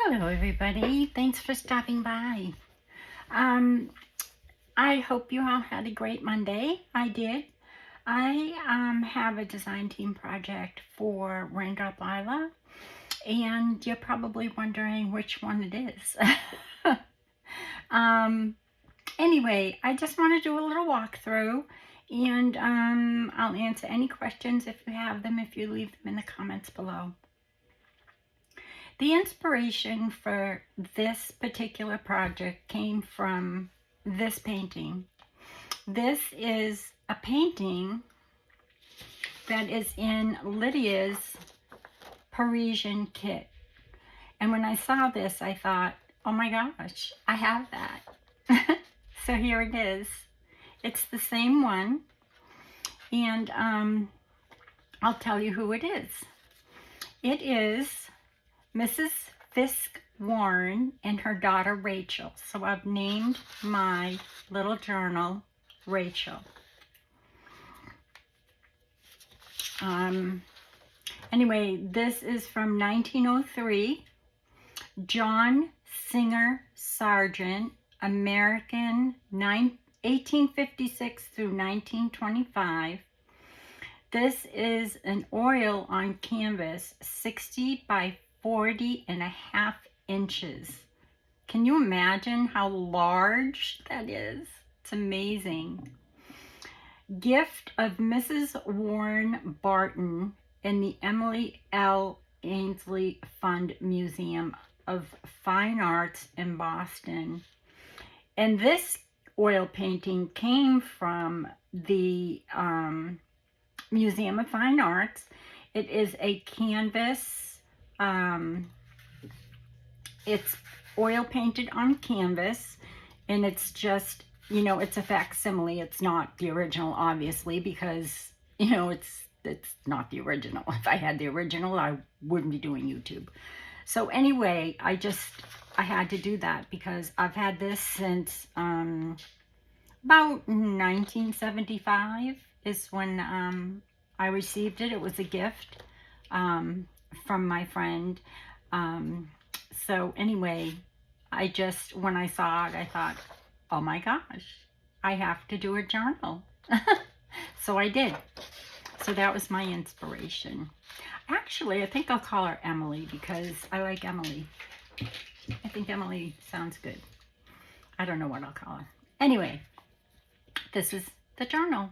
Hello everybody, thanks for stopping by. Um, I hope you all had a great Monday. I did. I have a design team project for Raindrop Lila, and you're probably wondering which one it is. um, anyway, I just want to do a little walkthrough, and I'll answer any questions if you have them, if you leave them in the comments below. The inspiration for this particular project came from this painting. This is a painting that is in Lydia's Parisian kit. And when I saw this, I thought, oh my gosh, I have that. So here it is. It's the same one. And I'll tell you who it is. It is Mrs. Fisk Warren and her daughter Rachel. So I've named my little journal Rachel. Anyway, this is from 1903. John Singer Sargent, American, 1856 through 1925. This is an oil on canvas, 60 by 40.5 inches. Can you imagine how large that is? It's amazing. Gift of Mrs. Warren Barton in the Emily L. Ainsley Fund Museum of Fine Arts in Boston. And this oil painting came from the Museum of Fine Arts. It is a canvas. It's oil painted on canvas, and it's just, it's a facsimile. It's not the original, obviously, because, it's not the original. If I had the original, I wouldn't be doing YouTube. So anyway, I had to do that because I've had this since about 1975 is when I received it. It was a gift from my friend. So anyway, when I saw it, I thought, oh my gosh, I have to do a journal. So I did. So that was my inspiration. Actually, I think I'll call her Emily because I like Emily. I think Emily sounds good. I don't know what I'll call her. Anyway, this is the journal.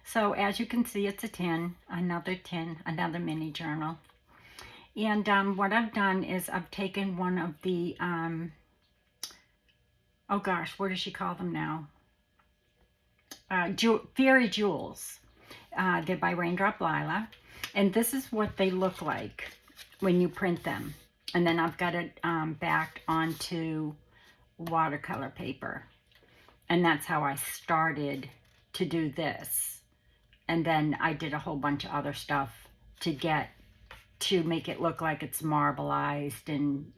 So as you can see, it's a tin, another mini journal. And what I've done is I've taken one of the, oh gosh, what does she call them now? Fairy Jewels. They're by Raindrop Lila. And this is what they look like when you print them. And then I've got it backed onto watercolor paper. And that's how I started to do this. And then I did a whole bunch of other stuff to make it look like it's marbleized and,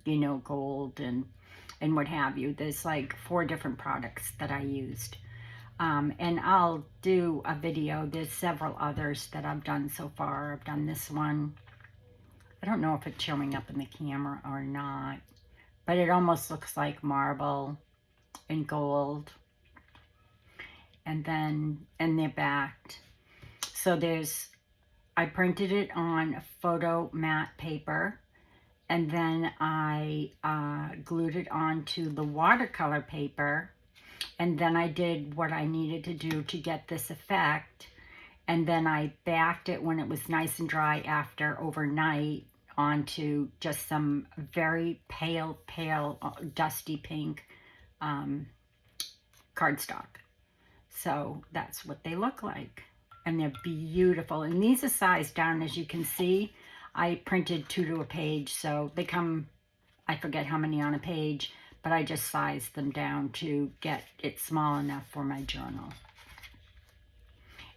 gold and what have you. There's like 4 different products that I used. And I'll do a video. There's several others that I've done so far. I've done this one. I don't know if it's showing up in the camera or not, but it almost looks like marble and gold. And they're backed. So I printed it on photo matte paper, and then I glued it onto the watercolor paper, and then I did what I needed to do to get this effect, and then I backed it when it was nice and dry after overnight onto just some very pale, dusty pink cardstock. So that's what they look like. And they're beautiful. And these are sized down, as you can see. I printed 2 to a page, so they come, I forget how many on a page, but I just sized them down to get it small enough for my journal.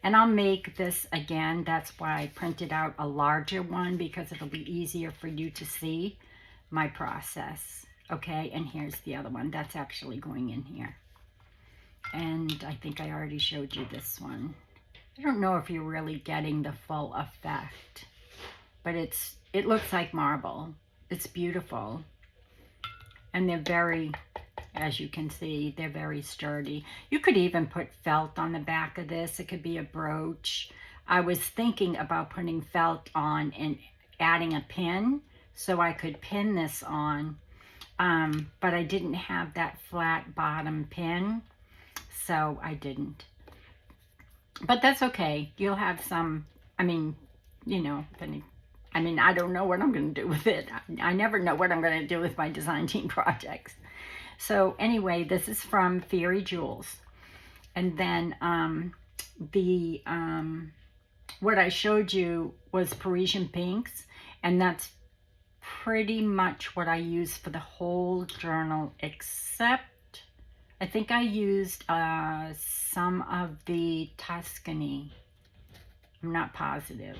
And I'll make this again. That's why I printed out a larger one, because it'll be easier for you to see my process. Okay, and here's the other one. That's actually going in here. And I think I already showed you this one. I don't know if you're really getting the full effect, but it looks like marble. It's beautiful. And they're very, as you can see, they're very sturdy. You could even put felt on the back of this. It could be a brooch. I was thinking about putting felt on and adding a pin so I could pin this on. But I didn't have that flat bottom pin, so I didn't. But that's okay. You'll have some, I mean, you know, I don't know what I'm going to do with it. I never know what I'm going to do with my design team projects. So anyway, this is from Fairy Jewels. And then what I showed you was Parisian pinks, and that's pretty much what I used for the whole journal, except I think I used some of the Tuscany. I'm not positive.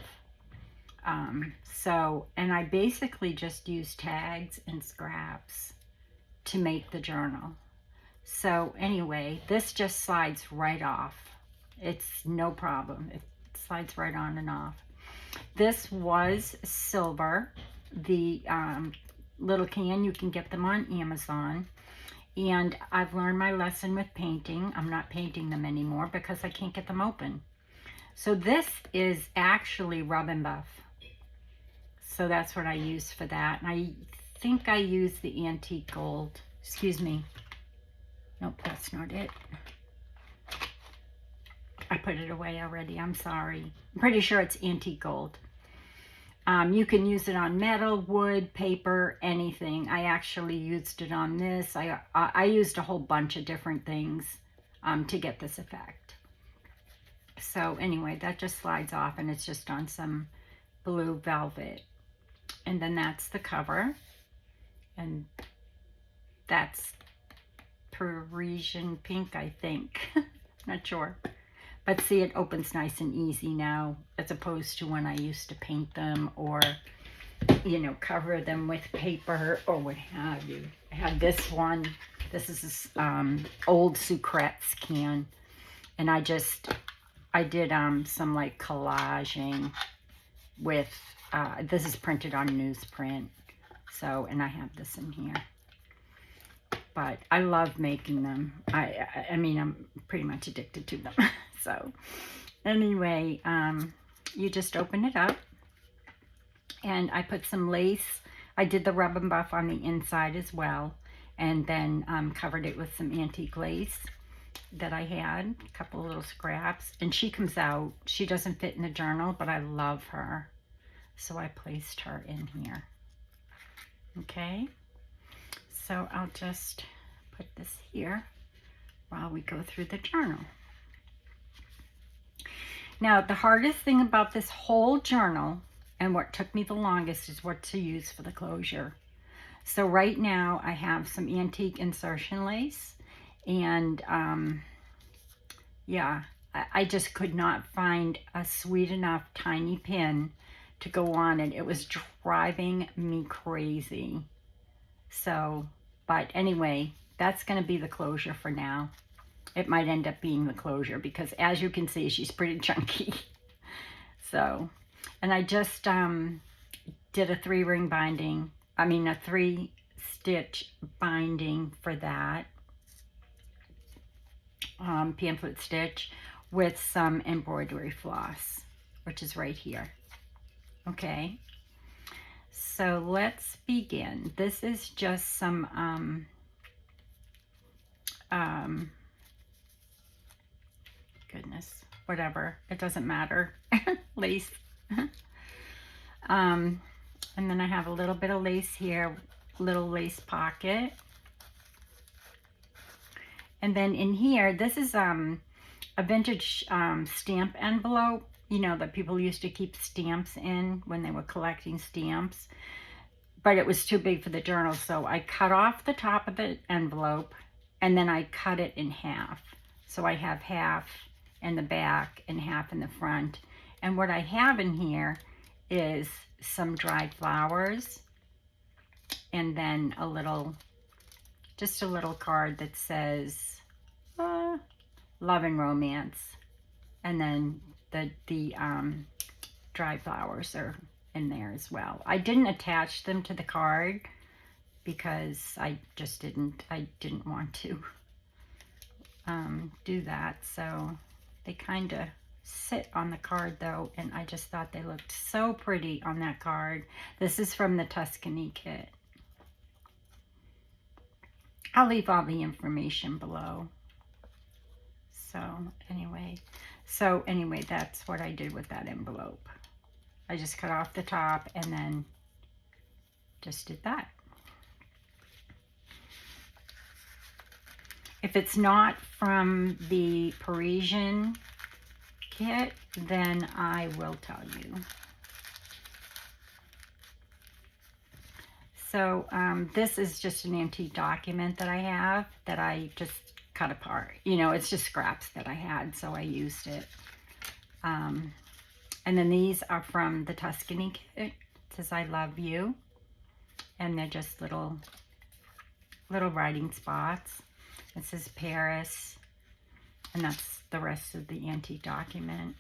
And I basically just used tags and scraps to make the journal. So anyway, this just slides right off. It's no problem. It slides right on and off. This was silver. The little can, you can get them on Amazon. And I've learned my lesson with painting. I'm not painting them anymore because I can't get them open. So this is actually Rub and Buff. So that's what I used for that. And I think I used the antique gold. Excuse me. Nope, that's not it. I put it away already. I'm sorry. I'm pretty sure it's antique gold. You can use it on metal, wood, paper, anything. I actually used it on this. I used a whole bunch of different things to get this effect. So anyway, that just slides off, and it's just on some blue velvet. And then that's the cover. And that's Parisian pink, I think. Not sure. But see, it opens nice and easy now, as opposed to when I used to paint them or, you know, cover them with paper or what have you. I have this one. This is this old Sucrets can. And I did some like collaging with, this is printed on newsprint. So, and I have this in here. But I love making them. I mean, I'm pretty much addicted to them. So anyway, you just open it up. And I put some lace. I did the Rub and Buff on the inside as well. And then covered it with some antique lace that I had. A couple of little scraps. And she comes out. She doesn't fit in the journal, but I love her. So I placed her in here. Okay. So I'll just put this here while we go through the journal. Now, the hardest thing about this whole journal, and what took me the longest, is what to use for the closure. So right now I have some antique insertion lace, and yeah, I just could not find a sweet enough tiny pin to go on it. It was driving me crazy. So, but anyway, that's going to be the closure for now. It might end up being the closure because, as you can see, she's pretty chunky. So, and I just did a 3-ring binding. I mean, a 3-stitch binding for that. Pamphlet stitch with some embroidery floss, which is right here. Okay. So let's begin. This is just some goodness, whatever, it doesn't matter. Lace. And then I have a little bit of lace here, little lace pocket. And then in here, this is a vintage stamp envelope, you know, that people used to keep stamps in when they were collecting stamps. But it was too big for the journal, so I cut off the top of the envelope and then I cut it in half. So I have half in the back and half in the front. And what I have in here is some dried flowers and then a little, just a little card that says love and romance. And then the dried flowers are in there as well. I didn't attach them to the card because I didn't want to do that. So they kind of sit on the card though, and I just thought they looked so pretty on that card. This is from the Tuscany kit. I'll leave all the information below. So anyway, that's what I did with that envelope. I just cut off the top and then just did that. If it's not from the Parisian kit, then I will tell you. So this is just an antique document that I have that I just cut apart. You know, it's just scraps that I had, so I used it. And then these are from the Tuscany kit. It says, I love you. And they're just little writing spots. It says Paris. And that's the rest of the antique document.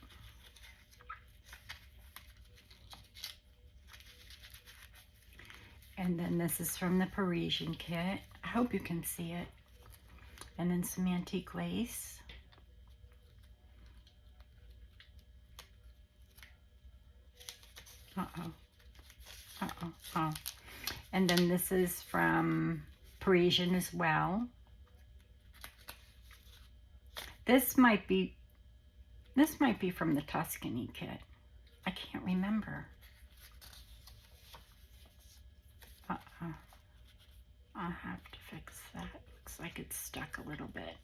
And then this is from the Parisian kit. I hope you can see it. And then some antique lace. Oh. And then this is from Parisian as well. This might be from the Tuscany kit. I can't remember. I'll have to fix that. Looks like it's stuck a little bit.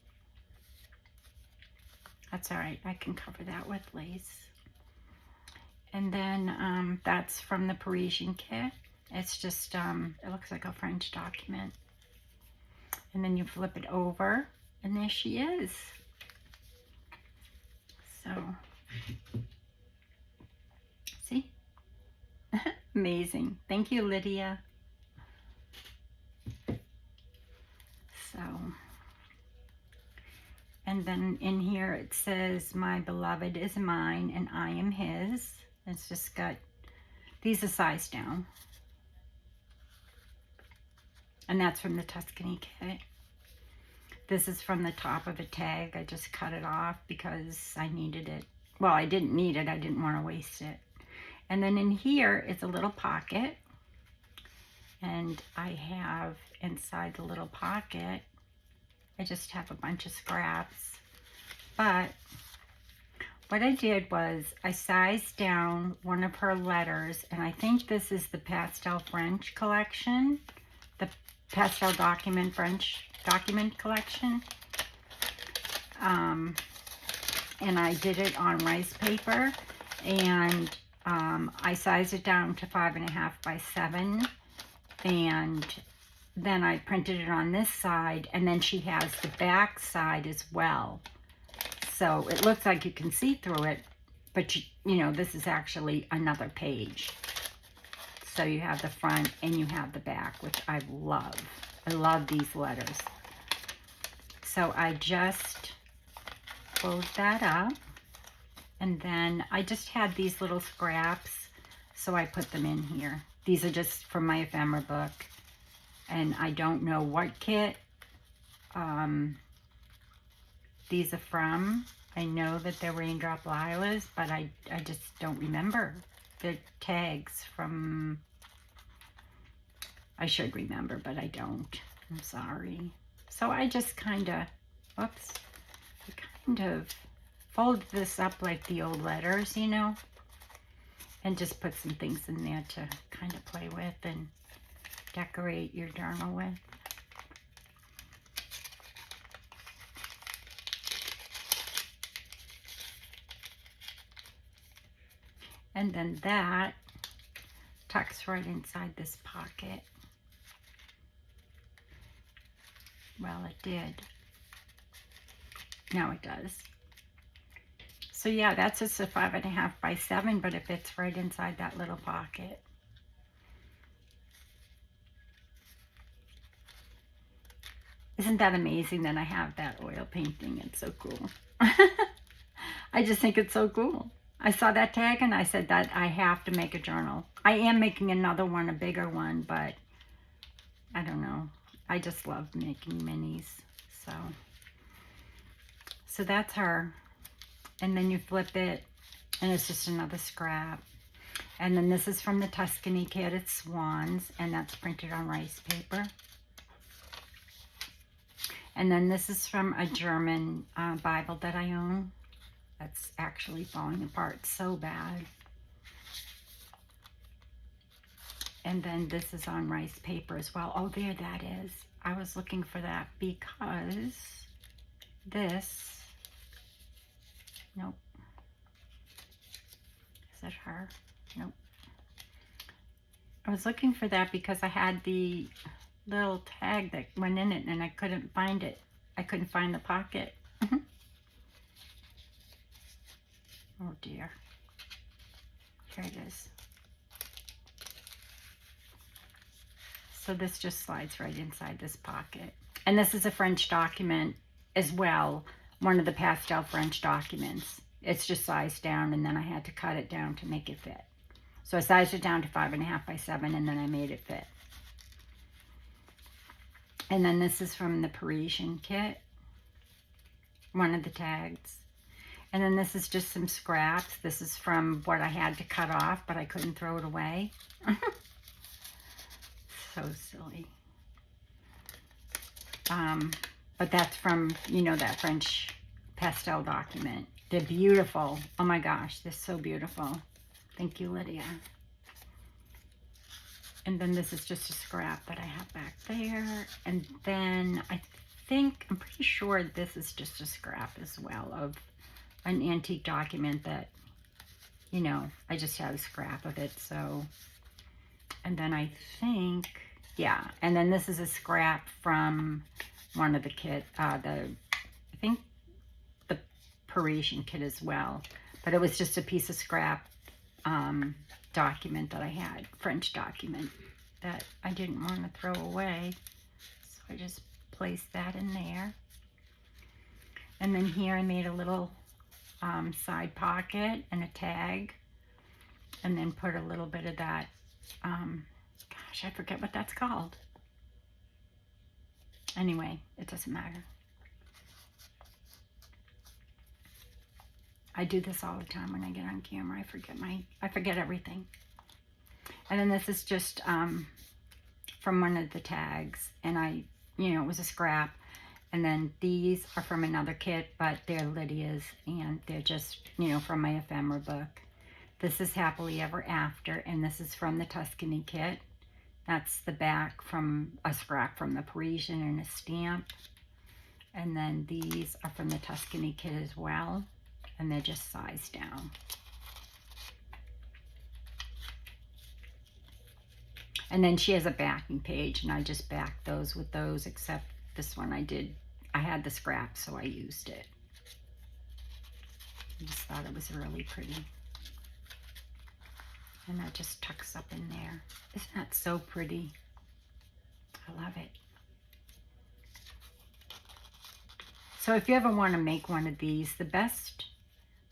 That's all right. I can cover that with lace. And then that's from the Parisian kit. It's just, it looks like a French document. And then you flip it over, and there she is. So, see? Amazing. Thank you, Lydia. So, and then in here it says, my beloved is mine and I am his. It's just got, these are sized down. And that's from the Tuscany kit. This is from the top of a tag. I just cut it off because I needed it. Well, I didn't need it. I didn't want to waste it. And then in here is a little pocket. And I have inside the little pocket, I just have a bunch of scraps. But what I did was I sized down one of her letters, and I think this is the Pastel French collection, the Pastel Document French document collection. And I did it on rice paper, and I sized it down to 5.5 by 7. And then I printed it on this side, and then she has the back side as well. So it looks like you can see through it, but you know, this is actually another page. So you have the front and you have the back, which I love. I love these letters. So I just closed that up, and then I just had these little scraps, so I put them in here. These are just from my Ephemera book, and I don't know what kit these are from. I know that they're Raindrop Lilas, but I just don't remember the tags from. I should remember, but I don't. I'm sorry. So I just kind of, folded this up like the old letters, you know, and just put some things in there to kind of play with and decorate your journal with. And then that tucks right inside this pocket. Well, it did. Now it does. So yeah, that's just a 5.5 by 7, but it fits right inside that little pocket. Isn't that amazing that I have that oil painting? It's so cool. I just think it's so cool. I saw that tag and I said that I have to make a journal. I am making another one, a bigger one, but I don't know. I just love making minis. So that's her. And then you flip it, and it's just another scrap. And then this is from the Tuscany kit. It's swans, and that's printed on rice paper. And then this is from a German Bible that I own. That's actually falling apart so bad. And then this is on rice paper as well. Oh, there that is. I was looking for that because this, nope. Is that her? Nope. I was looking for that because I had the little tag that went in it and I couldn't find it. I couldn't find the pocket. Oh dear. Here it is. So this just slides right inside this pocket. And this is a French document as well. One of the pastel French documents. It's just sized down, and then I had to cut it down to make it fit. So I sized it down to 5.5 by 7, and then I made it fit. And then this is from the Parisian kit. One of the tags. And then this is just some scraps. This is from what I had to cut off, but I couldn't throw it away. So silly. But that's from, you know, that French pastel document. They're beautiful. Oh my gosh, they're so beautiful. Thank you, Lydia. And then this is just a scrap that I have back there. And then I'm pretty sure this is just a scrap as well of an antique document that, you know, I just had a scrap of it. So, and then I think, yeah. And then this is a scrap from one of the kit, I think the Parisian kit as well. But it was just a piece of scrap document that I had, French document, that I didn't want to throw away. So I just placed that in there. And then here I made a little side pocket and a tag. And then put a little bit of that, gosh, I forget what that's called. Anyway, it doesn't matter. I do this all the time when I get on camera. I forget everything. And then this is just from one of the tags, and it was a scrap. And then these are from another kit, but they're Lydia's, and they're just, from my Ephemera book. This is Happily Ever After, and this is from the Tuscany kit. That's the back from a scrap from the Parisian and a stamp. And then these are from the Tuscany kit as well, and they're just sized down. And then she has a backing page, and I just backed those with those, except this one I had the scrap, so I used it. I just thought it was really pretty. And that just tucks up in there. Isn't that so pretty? I love it. So if you ever want to make one of these, the best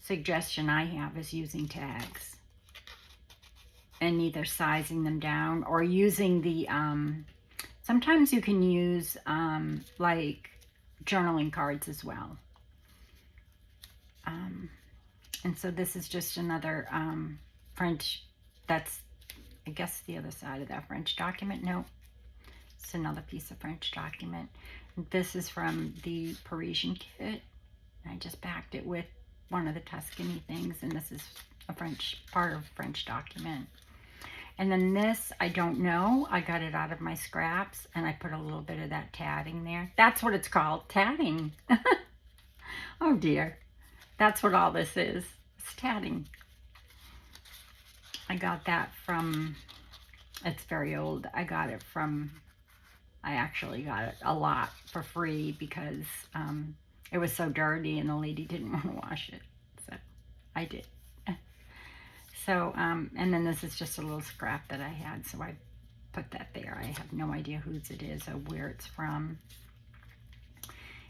suggestion I have is using tags. And either sizing them down or using the, sometimes you can use like journaling cards as well. And so this is just another French, that's, I guess, the other side of that French document. No, it's another piece of French document. This is from the Parisian kit. I just backed it with one of the Tuscany things, and this is a part of French document. And then this, I don't know. I got it out of my scraps, and I put a little bit of that tatting there. That's what it's called, tatting. Oh dear. That's what all this is. It's tatting. I got that from, it's very old. I actually got it a lot for free because it was so dirty and the lady didn't want to wash it. So I did. So, and then this is just a little scrap that I had, so I put that there. I have no idea whose it is or where it's from.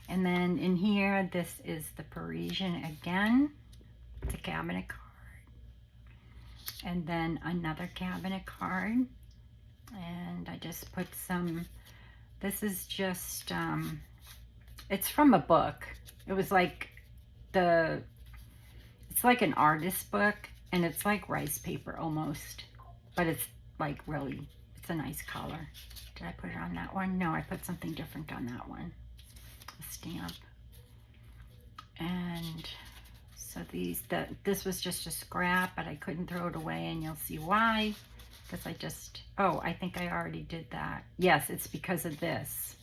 And then in here, this is the Parisian again. It's a cabinet card. And then another cabinet card. And And I just put some, this is just, it's from a book. It was like it's like an artist book, and it's like rice paper almost, but it's like really, it's a nice color. Did I put it on that one? No, I put something different on that one. A stamp. And so this was just a scrap, but I couldn't throw it away, and you'll see why. Because I think I already did that. Yes, it's because of this.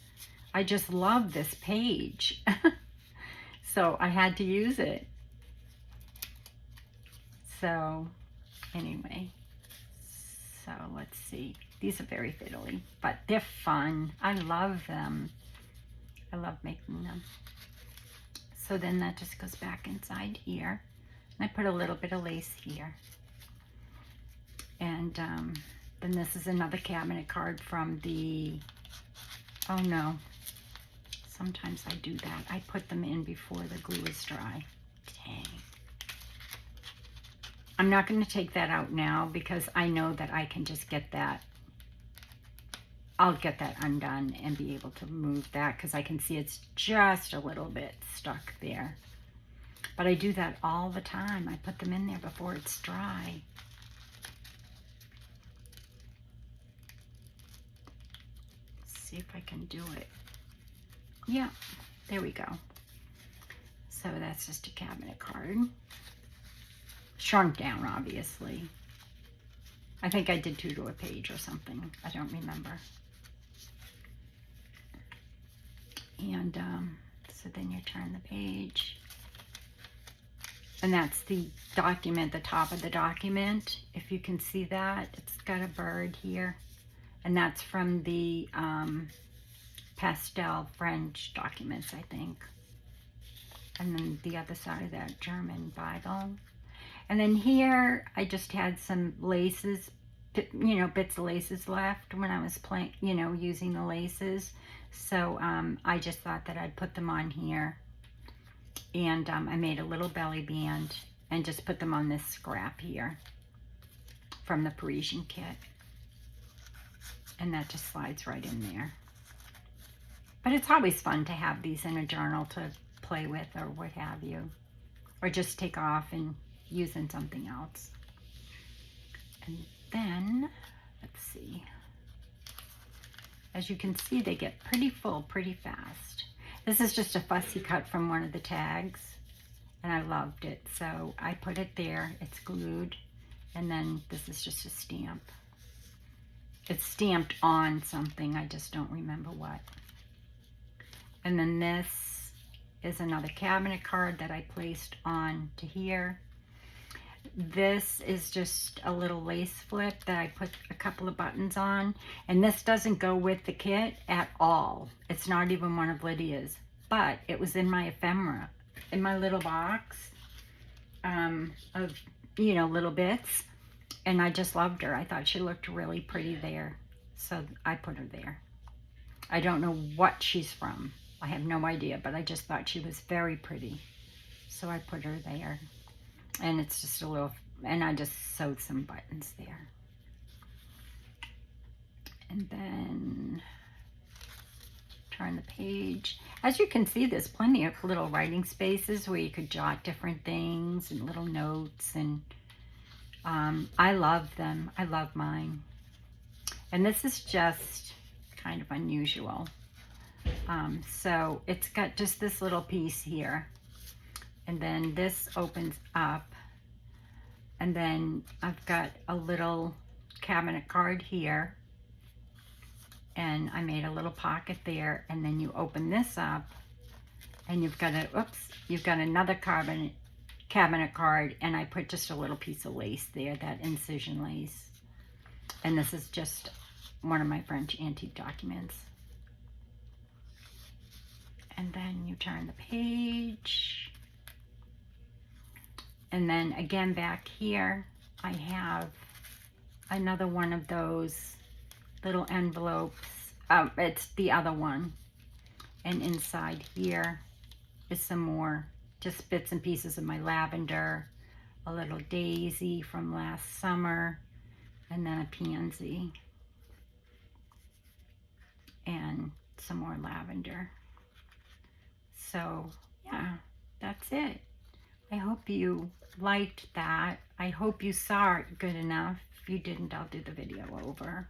I just love this page. So I had to use it. So anyway, so let's see. These are very fiddly, but they're fun. I love them. I love making them. So then that just goes back inside here. And I put a little bit of lace here. And then this is another cabinet card from the, oh no, sometimes I do that. I put them in before the glue is dry. Dang. I'm not going to take that out now because I know that I can just get that. I'll get that undone and be able to move that because I can see it's just a little bit stuck there. But I do that all the time. I put them in there before it's dry. Let's see if I can do it. Yeah, there we go. So that's just a cabinet card. Shrunk down, obviously. I think I did 2 to a page or something. I don't remember. And so then you turn the page. And that's the document, the top of the document. If you can see that, it's got a bird here. And that's from the pastel French documents, I think. And then the other side of that, German Bible. And then here, I just had some laces, you know, bits of laces left when I was playing, you know, using the laces. So I just thought that I'd put them on here. And I made a little belly band and just put them on this scrap here from the Parisian kit. And that just slides right in there. But it's always fun to have these in a journal to play with or what have you. Or just take off and use in something else. And then, let's see. As you can see, they get pretty full pretty fast. This is just a fussy cut from one of the tags, and I loved it. So I put it there, it's glued, and then this is just a stamp. It's stamped on something, I just don't remember what. And then this is another cabinet card that I placed on to here. This is just a little lace flip that I put a couple of buttons on. And this doesn't go with the kit at all. It's not even one of Lydia's. But it was in my ephemera, in my little box of, you know, little bits. And I just loved her. I thought she looked really pretty there. So I put her there. I don't know what she's from. I have no idea. But I just thought she was very pretty. So I put her there. And it's just a little, and I just sewed some buttons there. And then turn the page. As you can see, there's plenty of little writing spaces where you could jot different things and little notes. And I love them. I love mine. And this is just kind of unusual. So it's got just this little piece here. And then this opens up. And then I've got a little cabinet card here. And I made a little pocket there. And then you open this up. And you've got you've got another cabinet card. And I put just a little piece of lace there, that incision lace. And this is just one of my French antique documents. And then you turn the page. And then again back here, I have another one of those little envelopes. It's the other one. And inside here is some more, just bits and pieces of my lavender, a little daisy from last summer, and then a pansy. some more lavender. So yeah, that's it. I hope you liked that. I hope you saw it good enough. If you didn't, I'll do the video over.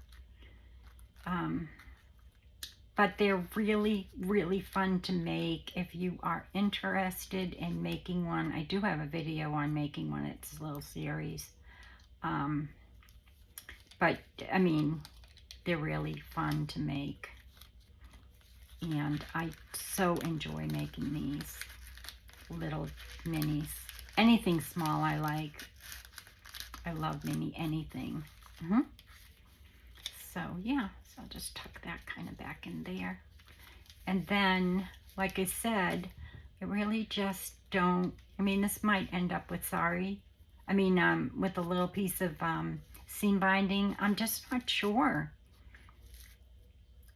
But they're really, really fun to make if you are interested in making one. I do have a video on making one. It's a little series. But, I mean, they're really fun to make. And I so enjoy making these little minis. Anything small I like. I love mini anything. So, yeah. So I'll just tuck that kind of back in there. And then, like I said, I really just don't, I mean, this might end up with with a little piece of seam binding. I'm just not sure.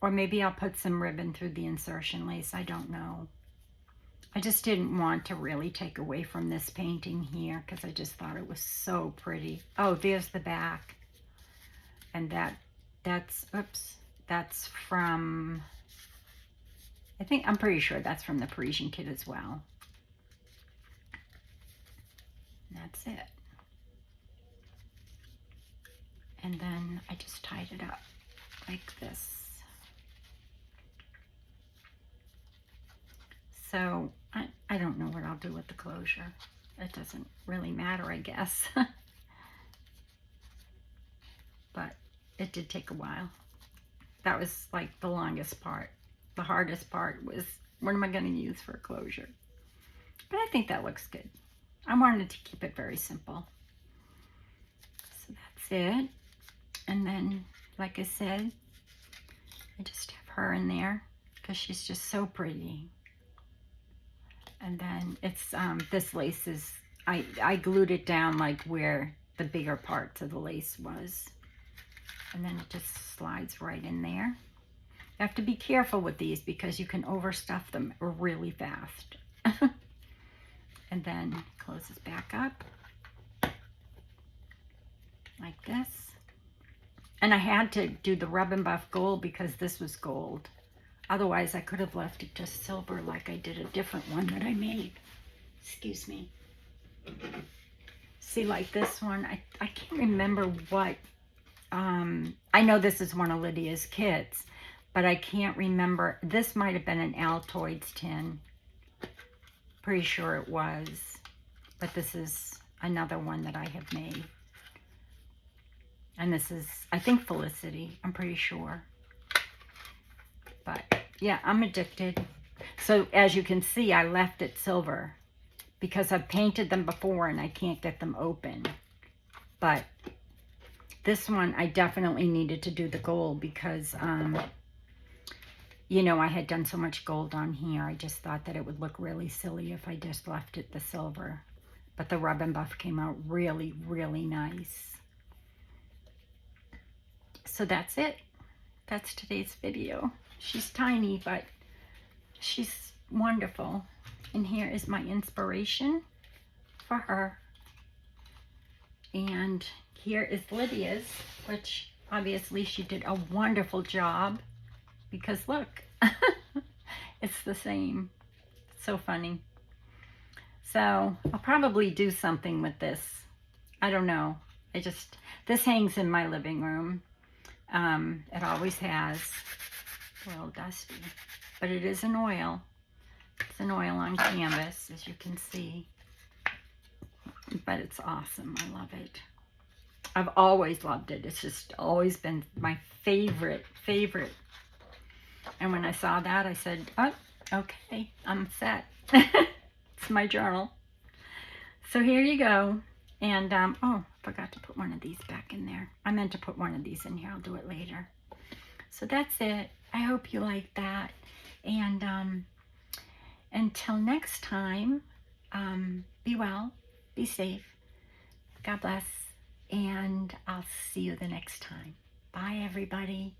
Or maybe I'll put some ribbon through the insertion lace. I don't know. I just didn't want to really take away from this painting here because I just thought it was so pretty. Oh, there's the back. And that's from, I'm pretty sure that's from the Parisian kit as well. And that's it. And then I just tied it up like this. So I don't know what I'll do with the closure. It doesn't really matter, I guess. But it did take a while. That was like the longest part. The hardest part was, what am I going to use for a closure? But I think that looks good. I wanted to keep it very simple. So that's it. And then, like I said, I just have her in there because she's just so pretty. And then it's, this lace is, I glued it down like where the bigger parts of the lace was. And then it just slides right in there. You have to be careful with these because you can overstuff them really fast. And then closes back up like this. And I had to do the Rub and Buff gold because this was gold. Otherwise, I could have left it just silver like I did a different one that I made. Excuse me. See, like this one, I can't remember what, I know this is one of Lydia's kits, but I can't remember. This might have been an Altoids tin. Pretty sure it was. But this is another one that I have made. And this is, I think, Felicity. I'm pretty sure. But yeah, I'm addicted. So as you can see, I left it silver because I've painted them before and I can't get them open. But this one, I definitely needed to do the gold because, you know, I had done so much gold on here. I just thought that it would look really silly if I just left it the silver. But the Rub and Buff came out really, really nice. So that's it. That's today's video. She's tiny, but she's wonderful. And here is my inspiration for her. And here is Lydia's, which obviously she did a wonderful job because look, it's the same. It's so funny. So I'll probably do something with this. I don't know. This hangs in my living room. It always has. A little dusty, but it is an oil. It's an oil on canvas, as you can see. But it's awesome. I love it. I've always loved it. It's just always been my favorite. And when I saw that, I said, oh, okay, I'm set. It's my journal. So here you go. And, oh, forgot to put one of these back in there. I meant to put one of these in here. I'll do it later. So that's it. I hope you like that. And until next time, be well, be safe. God bless. And I'll see you the next time. Bye, everybody.